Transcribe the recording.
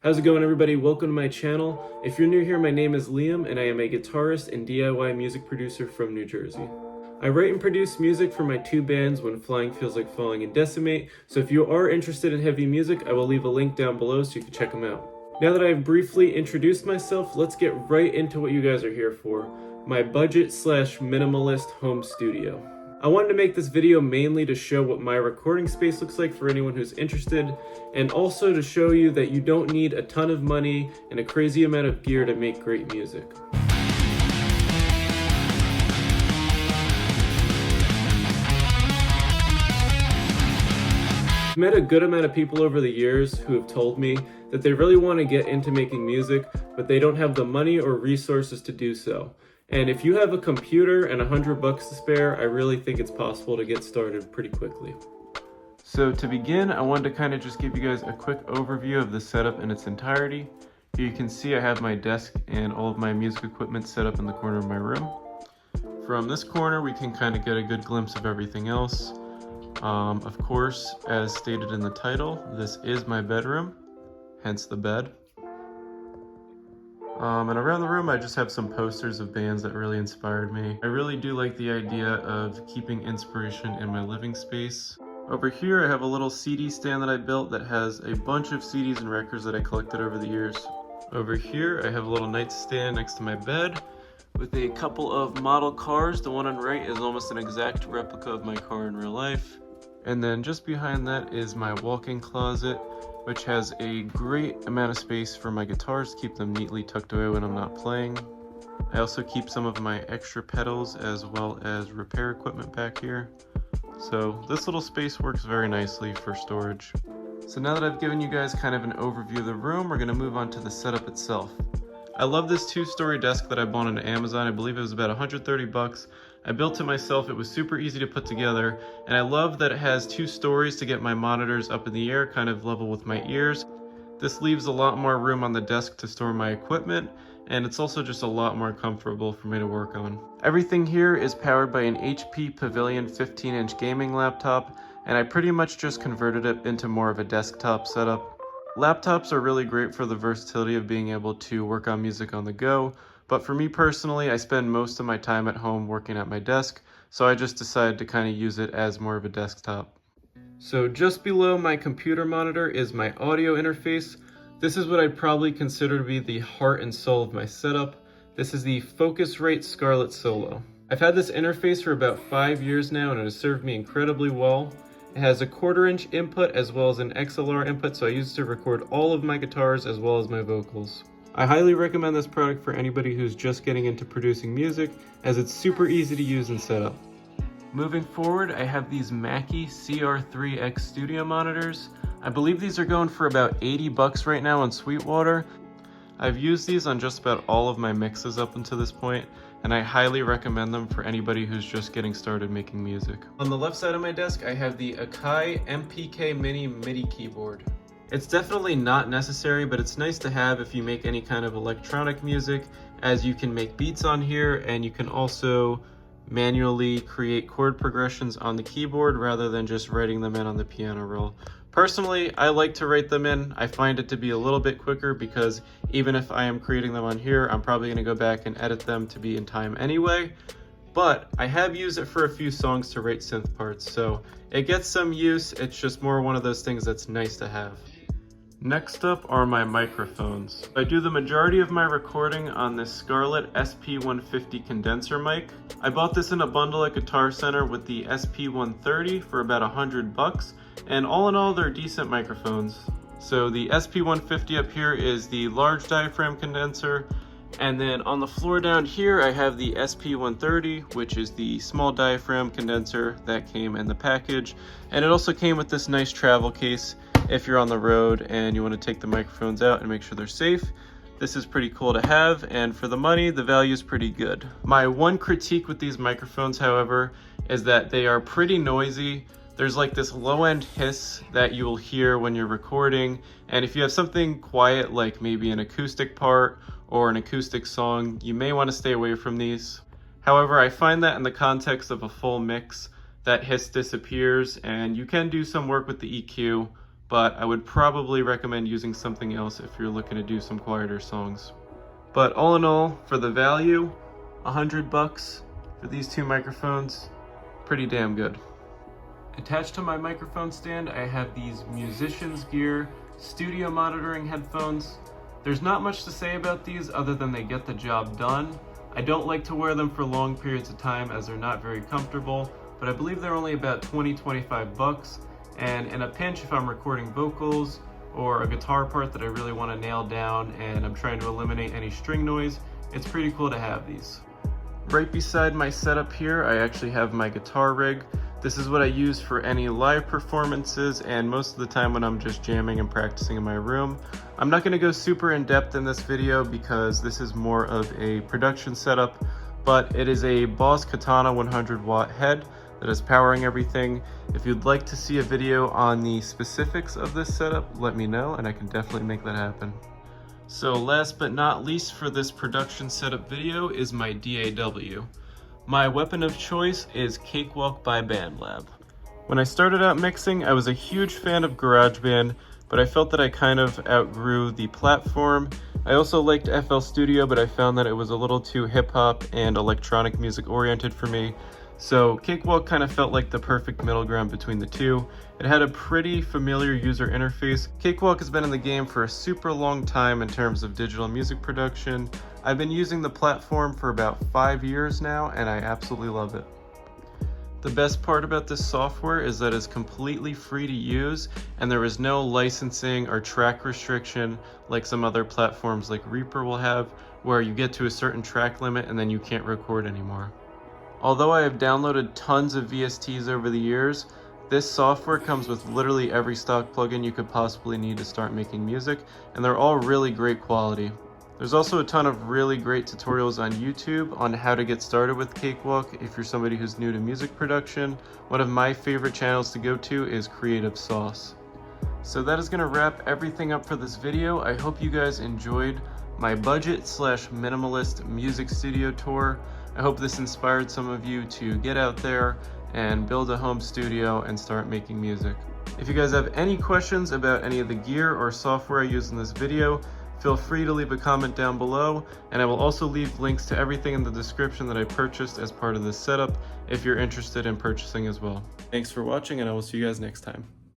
How's it going, everybody? Welcome to my channel. If you're new here, my name is Liam and I am a guitarist and DIY music producer from New Jersey. I write and produce music for my two bands, When Flying Feels Like Falling and Decimate, so if you are interested in heavy music, I will leave a link down below so you can check them out. Now that I've briefly introduced myself, let's get right into what you guys are here for, my budget/minimalist home studio. I wanted to make this video mainly to show what my recording space looks like for anyone who's interested, and also to show you that you don't need a ton of money and a crazy amount of gear to make great music. I've met a good amount of people over the years who have told me that they really want to get into making music, but they don't have the money or resources to do so. And if you have a computer and $100 to spare, I really think it's possible to get started pretty quickly. So to begin, I wanted to kind of just give you guys a quick overview of the setup in its entirety. Here you can see I have my desk and all of my music equipment set up in the corner of my room. From this corner, we can kind of get a good glimpse of everything else. Of course, as stated in the title, this is my bedroom, hence the bed. And around the room I just have some posters of bands that really inspired me. I really do like the idea of keeping inspiration in my living space. Over here I have a little CD stand that I built that has a bunch of CDs and records that I collected over the years. Over here I have a little nightstand next to my bed with a couple of model cars. The one on the right is almost an exact replica of my car in real life. And then just behind that is my walk-in closet, which has a great amount of space for my guitars to keep them neatly tucked away when I'm not playing. I also keep some of my extra pedals as well as repair equipment back here. So this little space works very nicely for storage. So now that I've given you guys kind of an overview of the room, we're gonna move on to the setup itself. I love this 2-story desk that I bought on Amazon. I believe it was about 130 bucks. I built it myself. It was super easy to put together, and I love that it has 2 stories to get my monitors up in the air, kind of level with my ears. This leaves a lot more room on the desk to store my equipment, and it's also just a lot more comfortable for me to work on. Everything here is powered by an HP Pavilion 15-inch gaming laptop, and I pretty much just converted it into more of a desktop setup. Laptops are really great for the versatility of being able to work on music on the go, but for me personally, I spend most of my time at home working at my desk, so I just decided to kind of use it as more of a desktop. So just below my computer monitor is my audio interface. This is what I'd probably consider to be the heart and soul of my setup. This is the Focusrite Scarlett Solo. I've had this interface for about 5 years now, and it has served me incredibly well. It has a 1/4-inch input as well as an XLR input, so I use it to record all of my guitars as well as my vocals. I highly recommend this product for anybody who's just getting into producing music, as it's super easy to use and set up. Moving forward, I have these Mackie CR3X studio monitors. I believe these are going for about 80 bucks right now on Sweetwater. I've used these on just about all of my mixes up until this point, and I highly recommend them for anybody who's just getting started making music. On the left side of my desk, I have the Akai MPK Mini MIDI keyboard. It's definitely not necessary, but it's nice to have if you make any kind of electronic music, as you can make beats on here and you can also manually create chord progressions on the keyboard rather than just writing them in on the piano roll. Personally, I like to write them in. I find it to be a little bit quicker because even if I am creating them on here, I'm probably going to go back and edit them to be in time anyway. But I have used it for a few songs to write synth parts, so it gets some use. It's just more one of those things that's nice to have. Next up are my microphones. I do the majority of my recording on this Scarlett SP150 condenser mic. I bought this in a bundle at Guitar Center with the SP130 for about 100 bucks, and all in all, they're decent microphones. So the SP150 up here is the large diaphragm condenser, and then on the floor down here, I have the SP130, which is the small diaphragm condenser that came in the package, and it also came with this nice travel case. If you're on the road and you want to take the microphones out and make sure they're safe, this is pretty cool to have, and for the money, the value is pretty good. My one critique with these microphones, however, is that they are pretty noisy. There's like this low-end hiss that you will hear when you're recording, and if you have something quiet like maybe an acoustic part or an acoustic song, you may want to stay away from these. However, I find that in the context of a full mix, that hiss disappears, and you can do some work with the EQ, but I would probably recommend using something else if you're looking to do some quieter songs. But all in all, for the value, $100 for these two microphones, pretty damn good. Attached to my microphone stand, I have these Musician's Gear studio monitoring headphones. There's not much to say about these other than they get the job done. I don't like to wear them for long periods of time as they're not very comfortable, but I believe they're only about $20-25, and in a pinch, if I'm recording vocals or a guitar part that I really want to nail down and I'm trying to eliminate any string noise, it's pretty cool to have these. Right beside my setup here, I actually have my guitar rig. This is what I use for any live performances and most of the time when I'm just jamming and practicing in my room. I'm not going to go super in depth in this video because this is more of a production setup, but it is a Boss Katana 100-watt head that is powering everything. If you'd like to see a video on the specifics of this setup, let me know and I can definitely make that happen. So last but not least for this production setup video is my DAW. My weapon of choice is Cakewalk by BandLab. When I started out mixing, I was a huge fan of GarageBand, but I felt that I kind of outgrew the platform. I also liked FL Studio, but I found that it was a little too hip-hop and electronic music oriented for me. So Cakewalk kind of felt like the perfect middle ground between the two. It had a pretty familiar user interface. Cakewalk has been in the game for a super long time in terms of digital music production. I've been using the platform for about 5 years now and I absolutely love it. The best part about this software is that it's completely free to use and there is no licensing or track restriction like some other platforms like Reaper will have, where you get to a certain track limit and then you can't record anymore. Although I have downloaded tons of VSTs over the years, this software comes with literally every stock plugin you could possibly need to start making music, and they're all really great quality. There's also a ton of really great tutorials on YouTube on how to get started with Cakewalk if you're somebody who's new to music production. One of my favorite channels to go to is Creative Sauce. So that is going to wrap everything up for this video. I hope you guys enjoyed my budget/minimalist music studio tour. I hope this inspired some of you to get out there and build a home studio and start making music. If you guys have any questions about any of the gear or software I used in this video, feel free to leave a comment down below, and I will also leave links to everything in the description that I purchased as part of this setup if you're interested in purchasing as well. Thanks for watching, and I will see you guys next time.